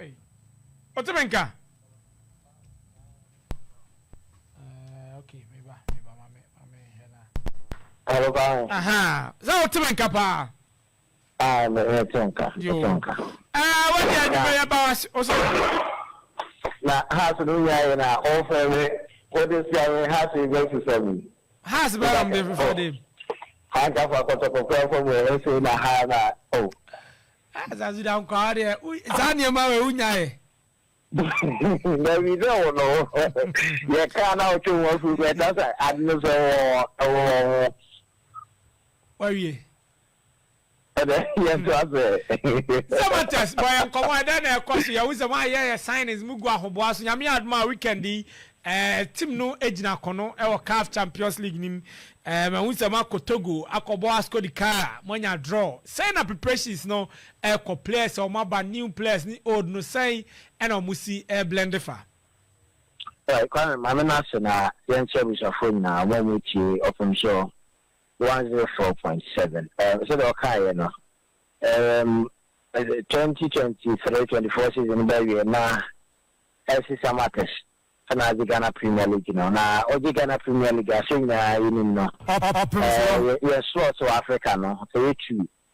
Hey. Otemenka. Okay, maybe Hello, guys. Aha. So Otemenka pa. Me Otemenka. What did you about also? Na has no ya na offer me. What is your has to go to seven? Has better than before them. I got a couple of people who say na ha na oh. As you down card there. Zania ma we unya There we don't know. You can't out to one who get us and so where you? Yes, Samartex boy come on then of course you use my year sign is mugwa hoboaso nyame adma weekend team no ejina kono e CAF Champions League nim ma use ma Togo akobo asko di car monya draw say na preparations no ko players or ma new players ni old no say and o musi blend fa kwame mama na so na yen chebusa phone na mo mechi Opemsuo 104.7 so the okay no 2023-24 season by na Samartex na the Ghana Premier League no na the Ghana Premier League so na yin no yes so Africa no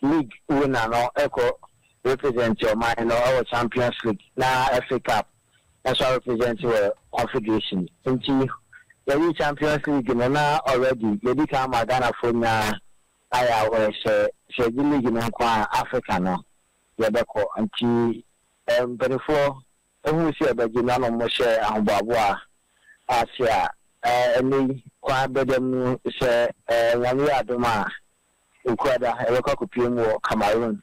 league winner no echo represent your mind no our Champions League na FA Cup and so represent your confederation into the Champions League na already you become Ghana for na aya we se league no kwa Africa no ye beko anti before who see about Gina no mo share ahobabo asia eni kwa bedem se nyame adoma ukwada e beko kopiem wo Cameroon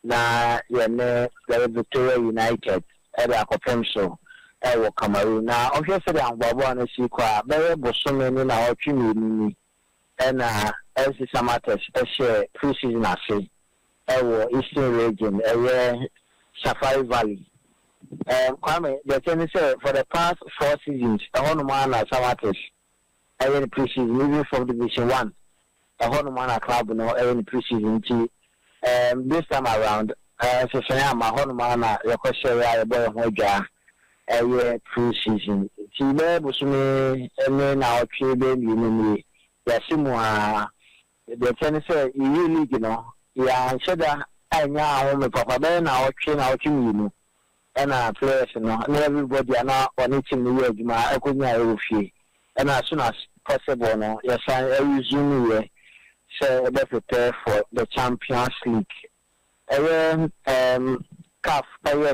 na ye ne Victoria United e be Opemsuo e wo Cameroon na obviously the ahobabo na si kwa be bosome ni na otwimi ni na Samartex share pre-season ase ewo Eastern region Safari Valley Kwame the thing say for the past 4 seasons man na Samartex the pre-season moving from Division 1 man club no the pre-season this time around so say am man na share ya boy ho dwa pre-season ti be bosome na otwe be ni Yasimwa the tennis you league no ya sheda anya me papa be na otwe you and players no everybody na on it in the year ma akonya efie and as soon as possible no yes I resume here so be prepare for the Champions League CAF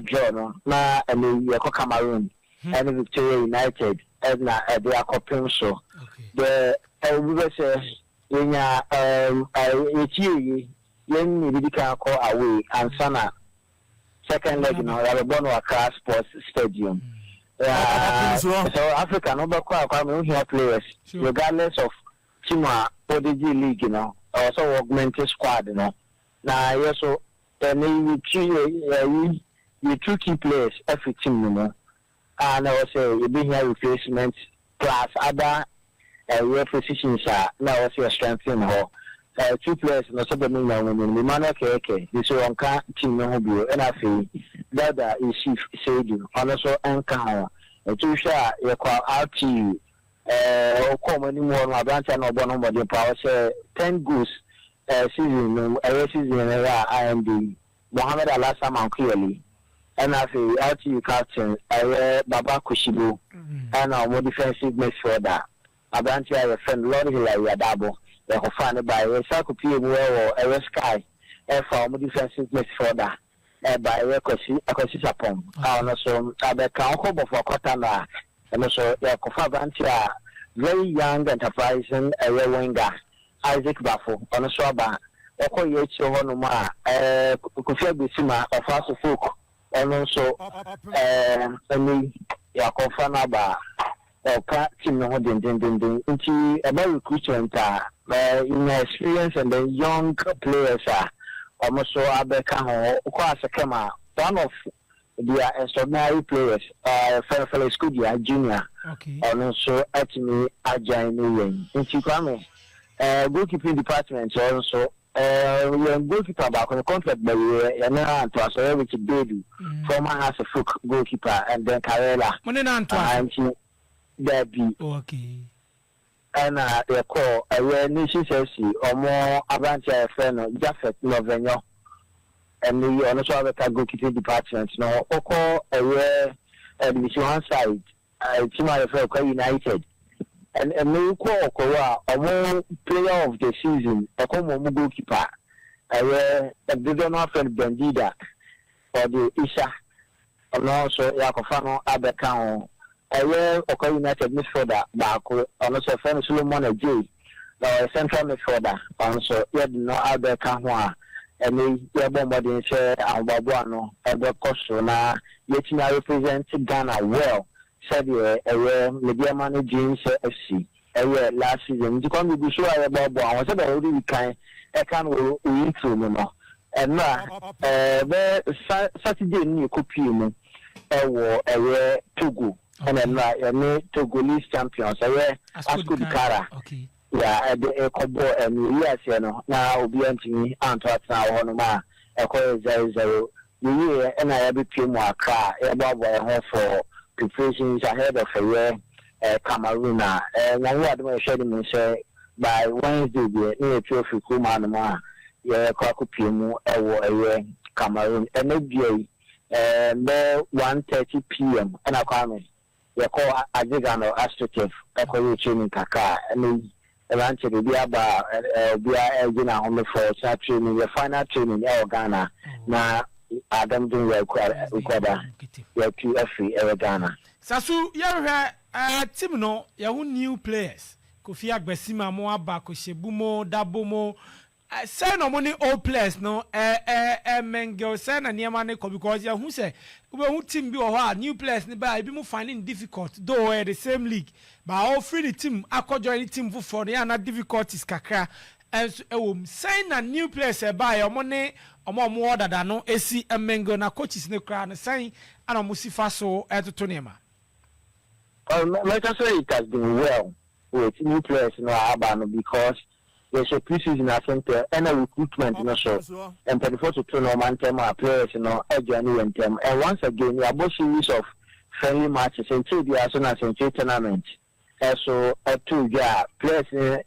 draw no na we Cameroon and Victoria United and na they are Opemsuo the we say yenya echi yen ni bi kan call away and sana second leg no ya be no Accra Sports Stadium so Africa no be kwa me here players regardless of team ODG league also augmented squad no na yeso then you two key players every team no and I say you be here replacement plus other positions now what's your strength in her 2 players no so be me man okay this one can team no be and I feel that is say do also encounter to share your call out to you come anymore no branch no bono body power say 10 goals season season IMD Mohamed Alassane clearly and I feel out to you captain Baba Kushibo and our defensive midfielder Abanti your friend Lord Hilary Adabo the fan by a Sakupi or Sky for defensive midfielder by Ekosi Sapom also Abeka Hobo for Kotana and also Kofa Bantia very young enterprising winger Isaac Bafo on a swaba Oko Yechi Honoma Kufia Bisima of Faso Folk and also Yakofana Ba team no den nti about recruitment in experience and the young players almost so abeka ho kwa sekema one of their extraordinary players fellow school junior also at me agile yen nti kwame goalkeeping department also goalkeeper back on the contract by Antoine, which baby, former House of Folk goalkeeper, and then Carella. And Debbie. Okay. And they call a nation says or more Avantia friend of Jaffet Lovenio. And the also have a goalkeeping department. No, Oko, a rare division one side, Team United. And a new call, a more player of the season, a common goalkeeper. A did not friend Bendida or the Isha, and also Yakofano Abekao. A rare United midfielder, Baku, and also friend Solomon J. Or central midfielder, also yet no Abekao. And they are bombarding share and Babuano, and the Kosona, yet represent Ghana well. Said a rare media managing FC a rare last season. You can't be sure about one. Was about already kind. I can't win through no. And now, Saturday new copy a rare Togo, and then a Togolese champions a rare Ascodikara. Okay. Yeah, the Ecobo and yes, you know, now be entering Antwerp now on a call 0-0. You and I have a few more car about for preparations ahead of a year, Cameroon. One word may share them say by Wednesday, near Trophy Kumanama, Kakupimu, a year, Cameroon, and maybe 1:30 p.m. and I come. You call Azigano Astroturf, Echo training Kaka, and eventually will be about home for training, the final training in Ghana. Now, Adam doing require your QF Ghana. Sasu, you team no, you new players. Kofi Agbesima mo abako Shebumo, Dabomo. Say no money old players no. Mengel say na niamane ko because you who say we team be or new players ni ba be mo finding difficult. Though the same league, but all free the team. Ako join the team for the na difficulties kakra. And saying na new players buy your money. Omo order da no esi emengo na coaches ne kra na saying ana musifa so eto Like I say, it has been well with new players in Abano because there's a preseason I think and a recruitment so and 24 to 2 man term players a genuine term and once again we are both series of friendly matches until the Arsenal tournament. So two players in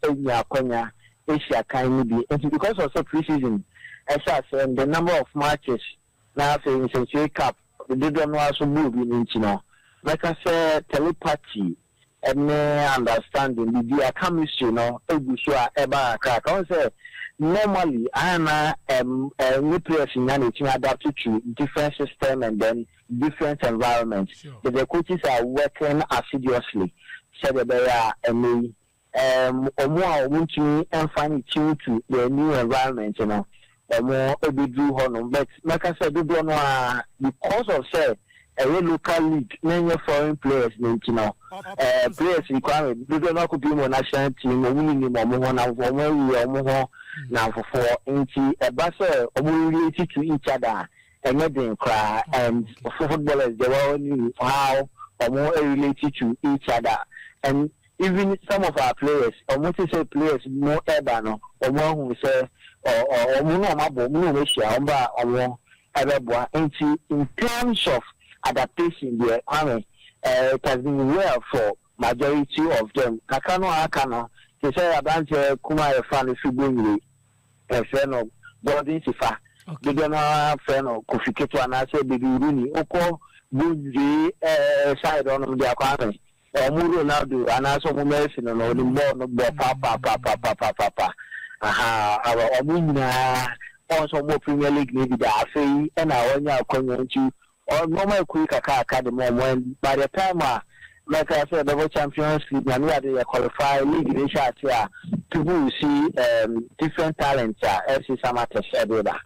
Konya Asia can be because of the preseason. And the number of matches now in Century Cup, they don't know how to move in like I said, telepathy and understanding the chemistry, I say normally I am new players in Yanni adapted to different system and then different environments. Sure. The coaches are working assiduously. So they are or more want to and find it to the new environment, more but like I said, because of say a local league, many foreign players players requirement, they don't know could be more national team, winning now for Bassa related to each other and nothing cry and footballers they all knew how or more related to each other and even some of our players, or most say players more urban or more who say or in terms of adaptation, it has been well for majority of them. Kakano Akano, they say about Kumar fan Fibuni, a friend of Gordon Sifa, they don't have friend of Kofiketo and I say Baby Rooney, Oko, Buzi, side on their comment. Muru now do and also medicine and all the more papa. Our Omina also more Premier League maybe the Afi and our own community or normal quick academy when by the time like I said the Champions League and we are qualify league they share people will see different talents FC Samartex everywhere.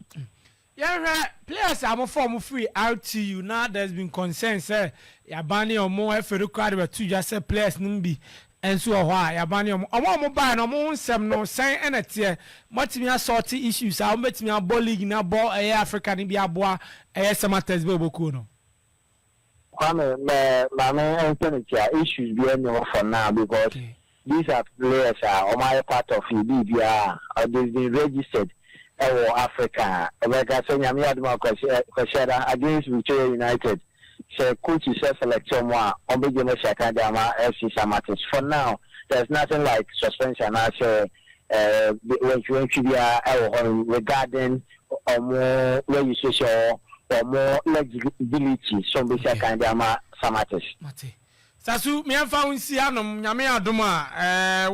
Yeah, players are more form free out to you now. There's been concern, sir. Yabani or more if you require to just say players nimbi and so why Yabani or more buy no more some no sign and it's here. Much me assorted issues. I'll bet me a ball league now ball a African in Biaboa a Samartex Bobokuno. Issues beyond for now because these are players are on my part of the BBR they've been registered. Africa. America so nyame adoma kwashera against Victoria United. Say coach is selection one on the game FC Samartex. For now, there's nothing like suspension. I say when you be regarding or more registration or more legibility. So we say kind of Samartex. Sasu me amfa wonsi anom nyame adoma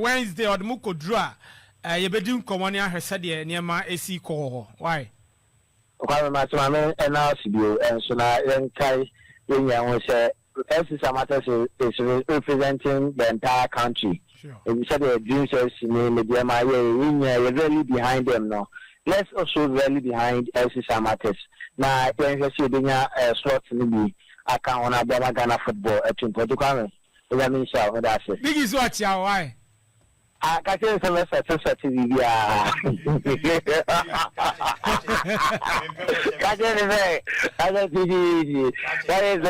Wednesday odmu kodru a yebedi nkomo ne ahwese de niema esi ko why kwa ma tuma me na sibio enso na yenkai yenya ho say FC Samartex is representing the entire country. Sure. And said the dreams is in media ma you're really behind them no. Let's also really behind FC Samartex. Na yenga si binya slot ni bi aka on abama Ghana football etimpo kwame ya mi sha ho da se big is what ya why ka ke semester bibia ka ke ne ala tv ka is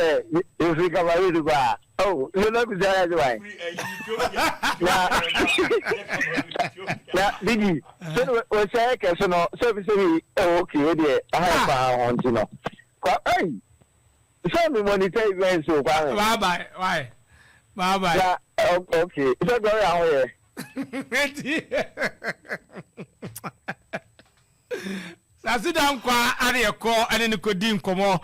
if ka ba ru ba oh you know be there why na big so we say ke so no so be say okay we dey ha pa on ti no hey so me monitor events so kwame bye why bye yeah okay so go around here Sasi dan kwa ari eko ene ni kodi nkomo